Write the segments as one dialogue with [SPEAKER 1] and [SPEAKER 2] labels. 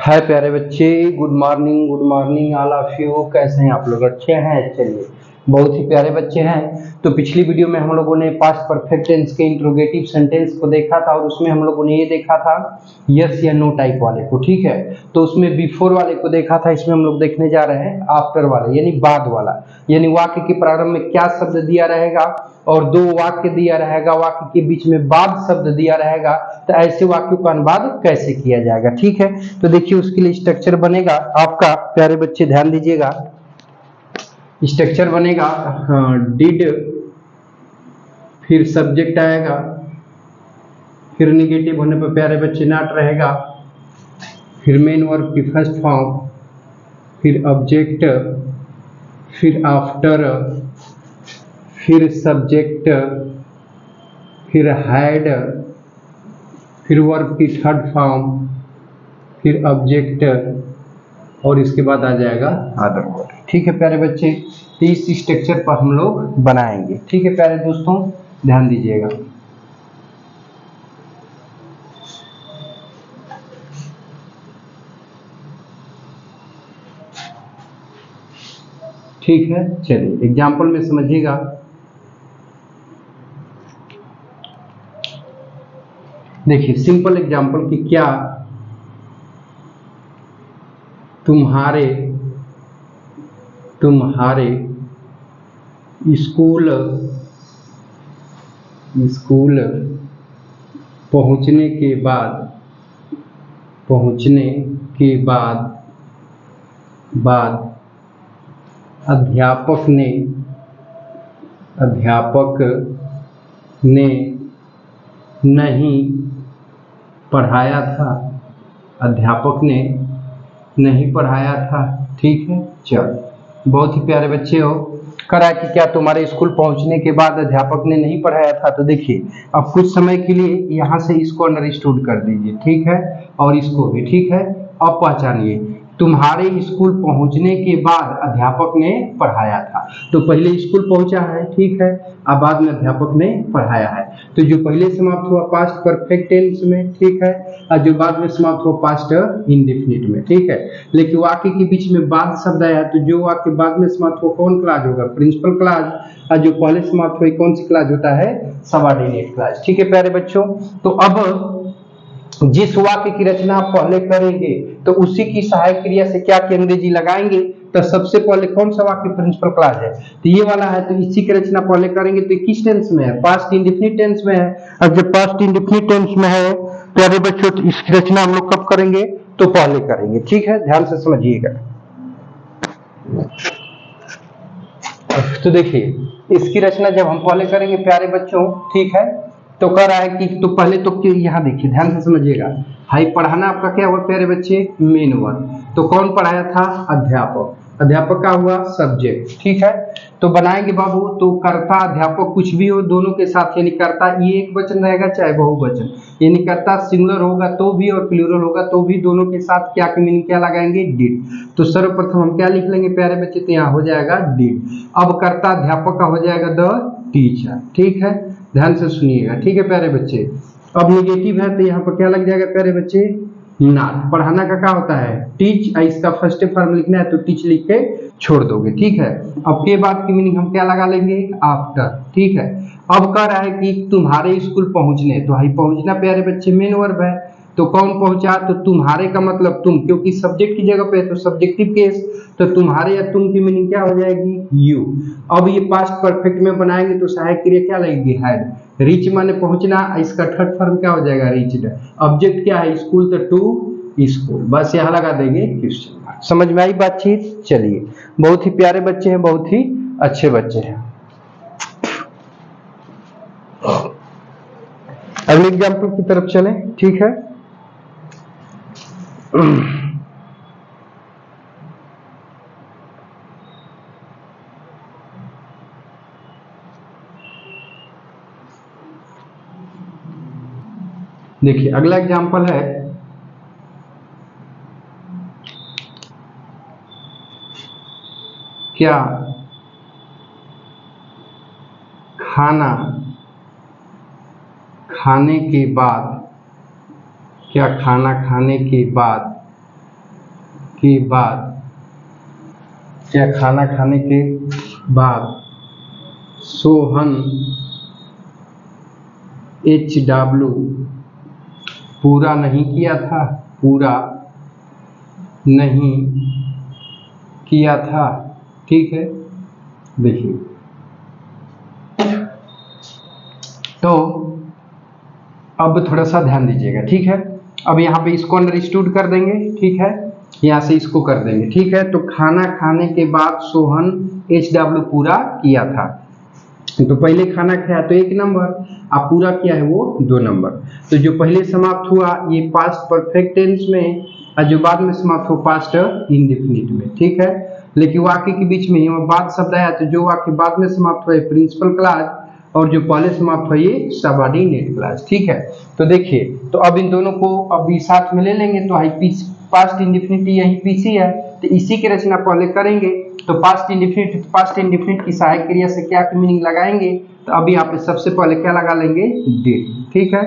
[SPEAKER 1] हाय प्यारे बच्चे, good morning all of you. कैसे हैं आप लोग? अच्छे हैं? चलिए, बहुत ही प्यारे बच्चे हैं। तो पिछली वीडियो में हम लोगों ने पास्ट परफेक्ट टेंस के इंट्रोगेटिव सेंटेंस को देखा था और उसमें हम लोगों ने ये देखा था यस या नो टाइप वाले को, ठीक है। तो उसमें बिफोर वाले को देखा था, इसमें हम लोग देखने जा रहे हैं आफ्टर वाले यानी बाद वाला, यानी वाक्य के प्रारंभ में क्या शब्द दिया रहेगा और दो वाक्य दिया रहेगा, वाक्य के बीच में बाद शब्द दिया रहेगा, तो ऐसे वाक्यों का अनुवाद कैसे किया जाएगा, ठीक है। तो देखिए उसके लिए स्ट्रक्चर बनेगा आपका, प्यारे बच्चे ध्यान दीजिएगा। स्ट्रक्चर बनेगा डिड, फिर सब्जेक्ट आएगा, फिर निगेटिव होने पर प्यारे बच्चे नॉट रहेगा, फिर मेन वर्ब की फर्स्ट फॉर्म, फिर ऑब्जेक्ट, फिर आफ्टर, फिर सब्जेक्ट, फिर हैड, फिर वर्ब की थर्ड फॉर्म, फिर ऑब्जेक्ट और इसके बाद आ जाएगा अदर वर्ड, ठीक है प्यारे बच्चे। तो इस स्ट्रक्चर पर हम लोग बनाएंगे, ठीक है प्यारे दोस्तों, ध्यान दीजिएगा। ठीक है, चलिए एग्जाम्पल में समझिएगा। देखिए सिंपल एग्जाम्पल कि क्या तुम्हारे स्कूल पहुंचने के बाद अध्यापक ने नहीं पढ़ाया था, ठीक है। चलो, बहुत ही प्यारे बच्चे हो। करा कि क्या तुम्हारे स्कूल पहुंचने के बाद अध्यापक ने नहीं पढ़ाया था। तो देखिए अब कुछ समय के लिए यहाँ से इसको अंडरस्टूड कर दीजिए, ठीक है, और इसको भी, ठीक है। अब पहचानिए, तुम्हारे स्कूल पहुंचने के बाद अध्यापक ने पढ़ाया था। तो पहले स्कूल पहुंचा है, ठीक है, अब बाद में अध्यापक ने पढ़ाया है। तो जो पहले समाप्त हुआ पास्ट परफेक्ट टेंस में, ठीक है, और जो बाद में समाप्त हुआ पास्ट इंडेफिनिट में, ठीक है। लेकिन वाक्य के बीच में बाद शब्द आया, तो जो वाक्य बाद में समाप्त हुआ कौन क्लाज होगा? Principal clause. और जो पहले समाप्त हुई कौन सी क्लाज होता है? सबऑर्डिनेट क्लाज, ठीक है प्यारे बच्चों। तो अब जिस वाक्य की रचना आप पहले करेंगे तो उसी की सहायक क्रिया से क्या की अंग्रेजी लगाएंगे। तो सबसे पहले कौन सा वाक्य प्रिंसिपल क्लास है? तो ये वाला है, तो इसी की रचना पहले करेंगे। तो किस टेंस में है? पास्ट इंडेफिनिट टेंस में है। और जब पास्ट इंडेफिनिट टेंस में है प्यारे बच्चों, तो इसकी रचना हम लोग कब करेंगे? तो पहले करेंगे, ठीक है, ध्यान से समझिएगा। तो देखिए इसकी रचना जब हम पहले करेंगे प्यारे बच्चों, ठीक है, तो कह रहा है कि तो पहले तो यहाँ देखिए ध्यान से समझिएगा। हाई पढ़ाना आपका क्या हुआ प्यारे बच्चे? Main verb. तो कौन पढ़ाया था? अध्यापक। अध्यापक का हुआ सब्जेक्ट, ठीक है। तो बनाएंगे बाबू, तो कर्ता अध्यापक कुछ भी हो दोनों के साथ, यानी कर्ता ये एक वचन रहेगा चाहे बहुवचन, यानी कर्ता सिंगुलर होगा तो भी और प्लूरल होगा तो भी, दोनों के साथ क्या की मीनिंग क्या लगाएंगे? डिड। तो सर्वप्रथम हम क्या लिख लेंगे प्यारे बच्चे? तो यहाँ हो जाएगा डिड। अब कर्ता अध्यापक का हो जाएगा द टीचर, ठीक है, ध्यान से सुनिएगा, ठीक है प्यारे बच्चे। अब निगेटिव है तो यहाँ पर क्या लग जाएगा प्यारे बच्चे? नॉट। पढ़ाना का क्या होता है? टीच। इसका फर्स्ट फॉर्म लिखना है तो टीच लिख के छोड़ दोगे, ठीक है। अब के बाद की मीनिंग हम क्या लगा लेंगे? आफ्टर, ठीक है। अब कह रहा है कि तुम्हारे स्कूल पहुंचने, तो हाई पहुंचना प्यारे बच्चे मेन वर्ब है। तो कौन पहुंचा? तो तुम्हारे का मतलब तुम, क्योंकि सब्जेक्ट की जगह पे है तो सब्जेक्टिव केस, तो तुम्हारे या तुम की मीनिंग क्या हो जाएगी? यू। अब ये पास्ट परफेक्ट में बनाएंगे तो सहायक क्रिया क्या लगेगी? हैड। रीच माने पहुंचना, इसका थर्ड फॉर्म क्या हो जाएगा? रीच्ड। ऑब्जेक्ट क्या है? स्कूल, तो टू स्कूल, बस यहाँ लगा देंगे क्वेश्चन मार्क। समझ में आई बातचीत? चलिए, बहुत ही प्यारे बच्चे हैं, बहुत ही अच्छे बच्चे हैं। अगले एग्जाम्पल की तरफ चलें, ठीक है। देखिए अगला एग्जाम्पल है, क्या खाना खाने के बाद के बाद, क्या खाना खाने के बाद सोहन HW पूरा नहीं किया था, पूरा नहीं किया था। ठीक है, देखिए तो अब थोड़ा सा ध्यान दीजिएगा। ठीक है, अब यहाँ पे इसको अंडरस्टूड कर देंगे। ठीक है, यहाँ से इसको कर देंगे। ठीक है, तो खाना खाने के बाद सोहन HW पूरा किया था। तो पहले खाना खाया तो 1 नंबर, अब पूरा किया है वो 2 नंबर। तो जो पहले समाप्त हुआ ये पास्ट परफेक्ट टेंस में, और जो बाद में समाप्त हो पास्ट इंडेफिनिट में। ठीक है, लेकिन वाक्य के बीच में ये बाद शब्द आया, तो जो वाक्य बाद में समाप्त हुआ प्रिंसिपल क्लॉज, और जो पहले समाप्त हुआ ये सबऑर्डिनेट क्लॉज। ठीक है, तो देखिए, तो अब इन दोनों को अभी साथ में ले लेंगे, तो पास्ट इंडेफिनिट यही पीछे है, तो इसी की रचना पहले करेंगे। तो पास्ट इंडेफिनिट की सहायक क्रिया से क्या की मीनिंग लगाएंगे, तो अभी यहाँ पे सबसे पहले क्या लगा लेंगे, डिड। ठीक है,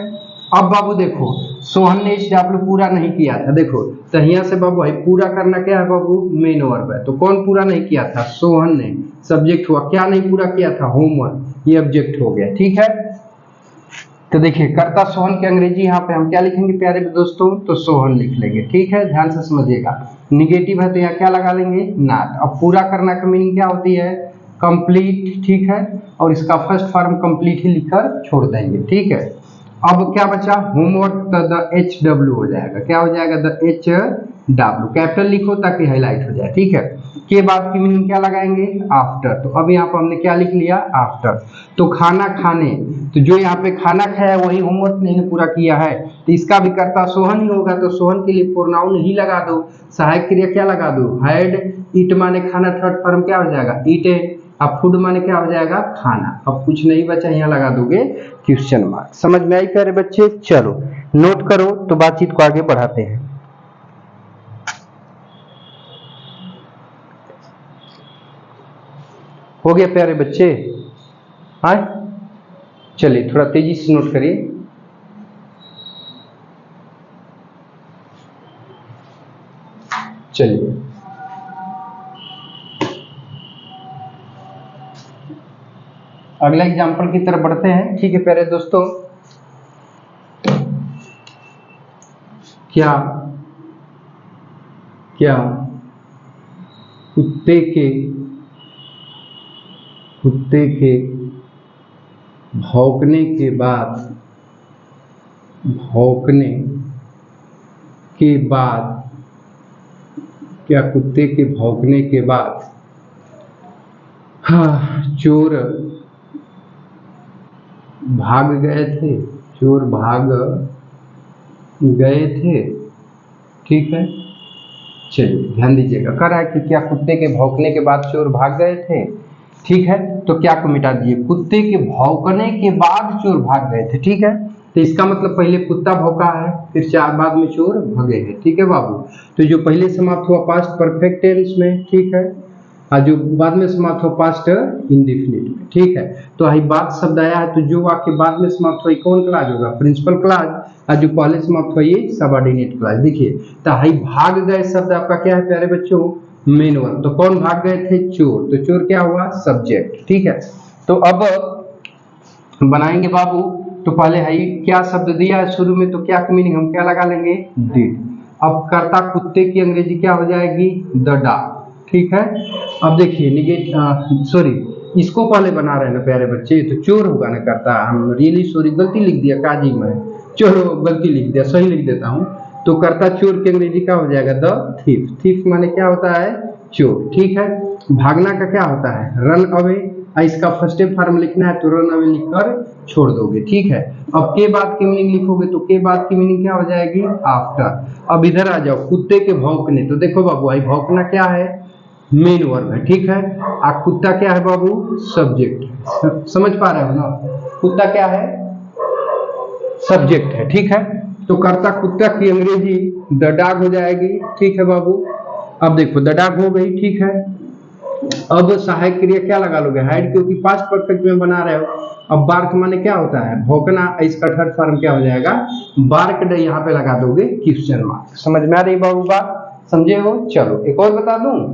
[SPEAKER 1] अब बाबू देखो, सोहन ने HW पूरा नहीं किया था। देखो तो यहाँ से बाबू भाई पूरा करना क्या है बाबू, मेन वर्ब है। तो कौन पूरा नहीं किया था, सोहन ने, सब्जेक्ट हुआ। क्या नहीं पूरा किया था, होमवर्क, ये ऑब्जेक्ट हो गया। ठीक है, तो देखिए कर्ता सोहन की अंग्रेजी यहाँ पे हम क्या लिखेंगे प्यारे दोस्तों, तो सोहन लिख लेंगे। ठीक है, ध्यान से समझिएगा। निगेटिव है तो यहाँ क्या लगा लेंगे, नॉट। अब पूरा करना का मीनिंग क्या होती है, कंप्लीट। ठीक है, और इसका फर्स्ट फॉर्म कंप्लीट ही लिखकर छोड़ देंगे। ठीक है, अब क्या बचा, होमवर्क, तो द HW हो जाएगा। क्या हो जाएगा, द HW, कैपिटल लिखो ताकि हाईलाइट हो जाए। ठीक है, के बाद की मीनिंग क्या लगाएंगे, आफ्टर। तो अब यहाँ पर हमने क्या लिख लिया, आफ्टर। तो खाना खाने, तो जो यहाँ पे खाना खाया वही होमवर्क नहीं पूरा किया है, तो इसका भी कर्ता सोहन ही होगा। तो सोहन के लिए प्रोनाउन ही लगा दो, सहायक क्रिया क्या लगा दो, हैड। ईट माने खाना, थर्ड फॉर्म क्या हो जाएगा, ईटेन। अब फूड माने क्या हो जाएगा, खाना। अब कुछ नहीं बचा, यहाँ लगा दोगे क्वेश्चन मार्क। समझ में आई प्यारे बच्चे, चलो नोट करो तो बातचीत को आगे बढ़ाते हैं। हो गया प्यारे बच्चे, हाँ चलिए थोड़ा तेजी से नोट करिए। चलिए अगला एग्जाम्पल की तरफ बढ़ते हैं। ठीक है प्यारे दोस्तों, क्या क्या कुत्ते के भौंकने के बाद क्या कुत्ते के भौंकने के बाद चोर भाग गए थे, चोर भाग गए थे। ठीक है, चलिए ध्यान दीजिएगा, कह रहा है कि क्या कुत्ते के भौंकने के बाद चोर भाग गए थे। ठीक है, तो क्या को मिटा दीजिए, कुत्ते के भौंकने के बाद चोर भाग गए थे। ठीक है, तो इसका मतलब पहले कुत्ता भौंका है, फिर चार बाद में चोर भगे हैं। ठीक है बाबू, तो जो पहले समाप्त हुआ पास्ट परफेक्ट टेंस में, ठीक है, और जो बाद में समाप्त हुआ पास्ट इंडेफिनिट में। ठीक है, तो आई बाद शब्द आया है, तो जो वाक्य बाद में समाप्त हुआ कौन क्लॉज होगा, प्रिंसिपल क्लॉज, और जो पहले समाप्त हुआ ये सबऑर्डिनेट क्लॉज। देखिए तो हाई भाग गए शब्द आपका क्या है प्यारे बच्चों, मेन वर्ब। तो कौन भाग गए थे, चोर, तो चोर क्या हुआ, सब्जेक्ट। ठीक है, तो अब बनाएंगे बाबू, तो पहले है क्या शब्द दिया है शुरू में, तो क्या की मीनिंग हम क्या लगा लेंगे, डिड। अब कर्ता कुत्ते की अंग्रेजी क्या हो जाएगी, द डॉग। ठीक है, अब देखिए इसको पहले बना रहे हैं ना प्यारे बच्चे, तो चोर होगा ना कर्ता, हम रियली सॉरी गलती लिख दिया काजी में, चलो गलती लिख दिया, सही लिख देता हूँ। तो कर्ता चोर की अंग्रेजी क्या हो जाएगा, द थीफ। थीफ माने क्या होता है, चोर। ठीक है, भागना का क्या होता है, रन अवे। इसका फर्स्ट फॉर्म लिखना है तो रन अवे लिखकर छोड़ दोगे। ठीक है, अब के बाद की मीनिंग लिखोगे तो के बाद की मीनिंग क्या हो जाएगी, आफ्टर। अब इधर आ जाओ, कुत्ते के भौंकने, तो देखो बाबू भाई भौंकना क्या है, मेन वर्ब है। ठीक है, आ कुत्ता क्या है बाबू, सब्जेक्ट। समझ पा रहे हो ना, कुत्ता क्या है, सब्जेक्ट है। ठीक है, तो कर्ता कुत्ता की अंग्रेजी द डॉग हो जाएगी। ठीक है बाबू, अब देखो द डॉग हो गई। ठीक है, अब सहायक क्रिया क्या लगा लोगे, हाइड, क्योंकि पास्ट परफेक्ट में बना रहे हो। अब बार्क माने क्या होता है, भौंकना, इसका थर्ड फॉर्म क्या हो जाएगा, बार्क। यहाँ पे लगा दोगे क्वेश्चन मार्क। समझ में आ रही बाबू बात, समझे हो? चलो एक और बता दूं,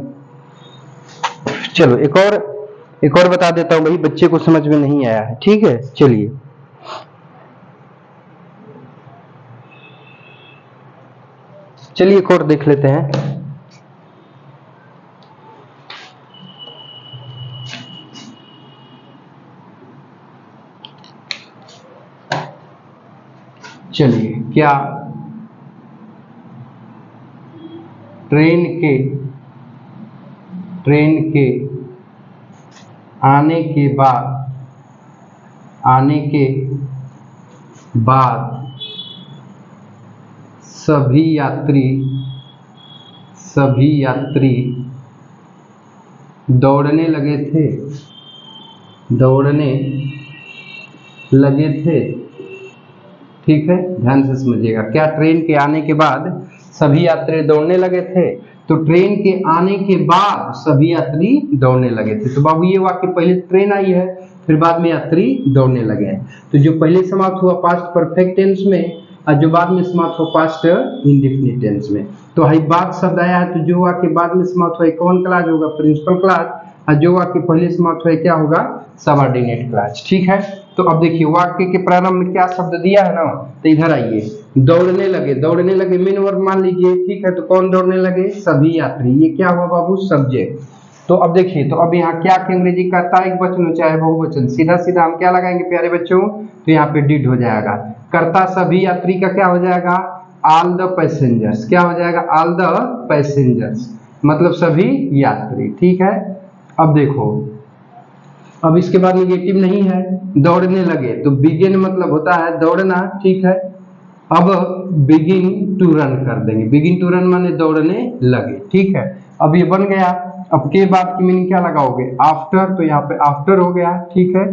[SPEAKER 1] चलो एक और बता देता हूं भाई, बच्चे को समझ में नहीं आया है, ठीक है? चलिए एक और देख लेते हैं। चलिए, क्या ट्रेन के आने के बाद सभी यात्री दौड़ने लगे थे, ठीक है? ध्यान से समझिएगा। क्या ट्रेन के आने के बाद सभी यात्री दौड़ने लगे थे? तो ट्रेन के आने के बाद सभी यात्री दौड़ने लगे थे, तो बाबू ये वाक्य पहले ट्रेन आई है, फिर बाद में यात्री दौड़ने लगे हैं। तो जो पहले समाप्त हुआ पास्ट परफेक्ट टेंस में और जो बाद में समाप्त हुआ पास्ट इंडेफिनिट टेंस में। तो हाई बाद शब्द आया है, तो जो वाक्य बाद में समाप्त हुआ कौन क्लास होगा? Principal class. और जो वाक्य पहले समाप्त हुआ क्या होगा? सबऑर्डिनेट क्लास, ठीक है? तो अब देखिए वाक्य के प्रारंभ में क्या शब्द दिया है ना, तो इधर आइए, दौड़ने लगे मेन वर्ब मान लीजिए, ठीक है? तो कौन दौड़ने लगे? सभी यात्री। ये क्या हुआ बाबू? सब्जेक्ट। तो अब देखिए, तो अब यहाँ क्या की अंग्रेजी करता है, एक वचन हो चाहे बहुवचन, सीधा सीधा हम क्या लगाएंगे प्यारे बच्चों? तो यहाँ पे डिड हो जाएगा। कर्ता सभी यात्री का क्या हो जाएगा? All the passengers. क्या हो जाएगा? ऑल द पैसेंजर्स, मतलब सभी यात्री, ठीक है? अब देखो, अब इसके बाद निगेटिव नहीं है, दौड़ने लगे, तो बिगिन मतलब होता है दौड़ना, ठीक है? अब बिगिन टू रन कर देंगे, बिगिन टू रन माने दौड़ने लगे, ठीक है? अब ये बन गया। अब के बाद की मीनिंग क्या लगाओगे? आफ्टर, तो यहाँ पे आफ्टर हो गया, ठीक है?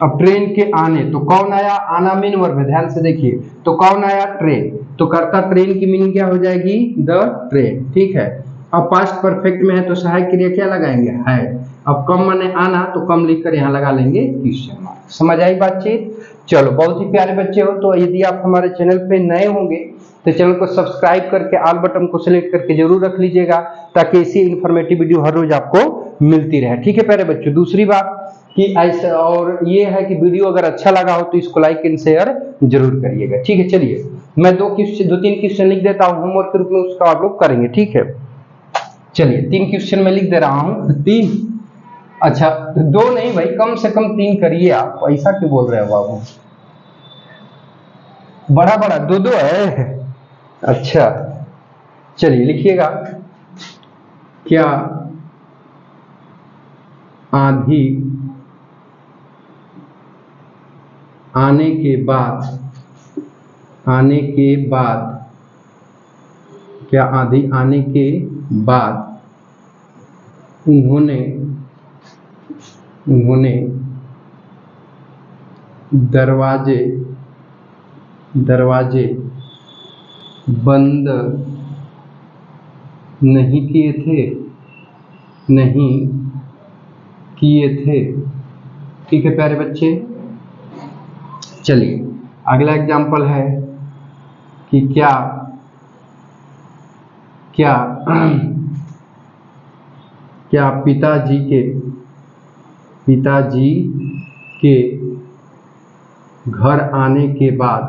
[SPEAKER 1] अब ट्रेन के आने, तो कौन आया? आना मेन वर्ब है, ध्यान से देखिए, तो कौन आया? ट्रेन। तो कर्ता ट्रेन की मीनिंग क्या हो जाएगी? द ट्रेन, ठीक है? अब पास्ट परफेक्ट में है तो सहायक क्रिया क्या लगाएंगे? हैड। अब कम माने आना, तो कम लिखकर यहाँ लगा लेंगे क्वेश्चन मार्क। समझ आई बातचीत? चलो बहुत ही प्यारे बच्चे हो, तो यदि आप हमारे चैनल पे नए होंगे तो चैनल को सब्सक्राइब करके ऑल बटन को सिलेक्ट करके जरूर रख लीजिएगा, ताकि ऐसी इन्फॉर्मेटिव वीडियो हर रोज आपको मिलती रहे, ठीक है प्यारे बच्चों? दूसरी बात कि ऐसा और ये है कि वीडियो अगर अच्छा लगा हो तो इसको लाइक एंड शेयर जरूर करिएगा, ठीक है? चलिए मैं दो तीन क्वेश्चन लिख देता हूँ होमवर्क के रूप में, उसका आप लोग करेंगे, ठीक है? चलिए 3 क्वेश्चन मैं लिख दे रहा हूँ। 3, अच्छा 2 नहीं भाई, कम से कम 3 करिए आप, ऐसा क्यों बोल रहे हो बाबू? बड़ा 2 है, अच्छा चलिए लिखिएगा। क्या आंधी आने के बाद क्या आंधी आने के बाद उन्होंने दरवाजे बंद नहीं किए थे, ठीक है प्यारे बच्चे? चलिए अगला एग्जाम्पल है कि क्या पिताजी के घर आने के बाद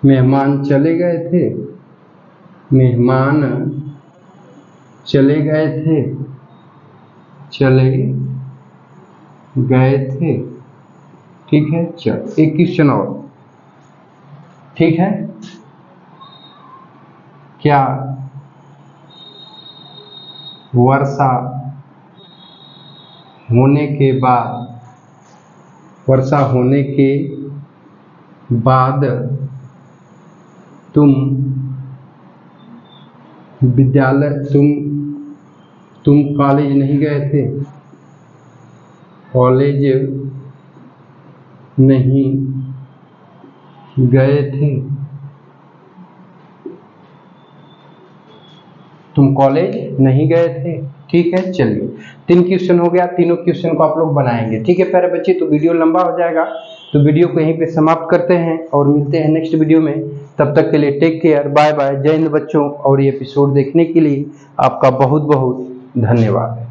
[SPEAKER 1] मेहमान चले गए थे, ठीक है? चलो एक क्वेश्चन और, ठीक है? क्या वर्षा होने के बाद तुम कॉलेज नहीं गए थे? तुम कॉलेज नहीं गए थे, ठीक है? चलिए 3 क्वेश्चन हो गया, तीनों क्वेश्चन को आप लोग बनाएंगे। ठीक है प्यारे बच्चे, तो वीडियो लंबा हो जाएगा, तो वीडियो को यहीं पे समाप्त करते हैं और मिलते हैं नेक्स्ट वीडियो में। तब तक के लिए टेक केयर, बाय बाय, जय हिंद बच्चों। और ये एपिसोड देखने के लिए आपका बहुत बहुत धन्यवाद।